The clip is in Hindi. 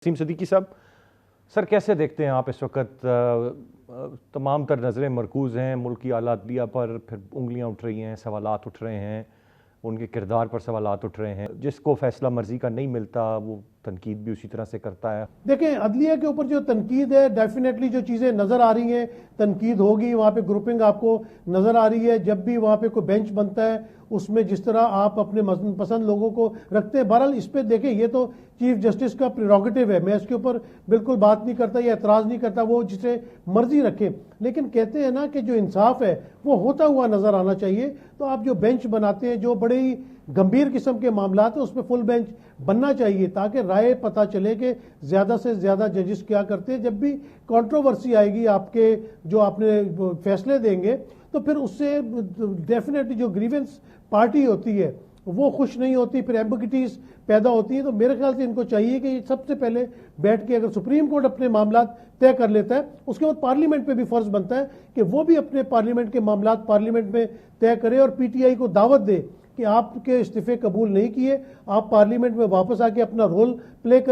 वसीम सिद्दीकी साहब, सर कैसे देखते हैं आप इस वक्त तमाम तर नज़रें मरकूज़ हैं मुल्क की आला अदलिया पर, फिर उंगलियां उठ रही हैं, सवालात उठ रहे हैं, उनके किरदार पर सवालात उठ रहे हैं। जिसको फैसला मर्जी का नहीं मिलता वो तनकीद भी उसी तरह से करता है। देखें, अदलिया के ऊपर जो तनकीद है, डेफिनेटली जो चीज़ें नज़र आ रही हैं तनकीद होगी। वहाँ पे ग्रुपिंग आपको नज़र आ रही है। जब भी वहाँ पे कोई बेंच बनता है उसमें जिस तरह आप अपने पसंद लोगों को रखते हैं। बहरहाल इस पर देखें, ये तो चीफ जस्टिस का प्रेरोगेटिव है, मैं इसके ऊपर बिल्कुल बात नहीं करता या एतराज़ नहीं करता, वो जिसे मर्जी रखे। लेकिन कहते हैं ना कि जो इंसाफ है वो होता हुआ नज़र आना चाहिए। तो आप जो बेंच बनाते हैं, जो बड़े ही गंभीर किस्म के मामला है, उसमें फुल बेंच बनना चाहिए ताकि राय पता चले कि ज़्यादा से ज़्यादा जजेस क्या करते हैं। जब भी कंट्रोवर्सी आएगी आपके, जो आपने फैसले देंगे, तो फिर उससे डेफिनेटली जो ग्रीवेंस पार्टी होती है वो खुश नहीं होती, फिर एम्बिगिटीज पैदा होती है। तो मेरे ख्याल से इनको चाहिए कि सबसे पहले बैठ के, अगर सुप्रीम कोर्ट अपने मामला तय कर लेता है, उसके बाद पार्लियामेंट पे भी फर्ज बनता है कि वो भी अपने पार्लियामेंट के मामला पार्लियामेंट में तय करे और पीटीआई को दावत दे कि आपके इस्तीफे कबूल नहीं किए, आप पार्लियामेंट में वापस आके अपना रोल प्ले करें।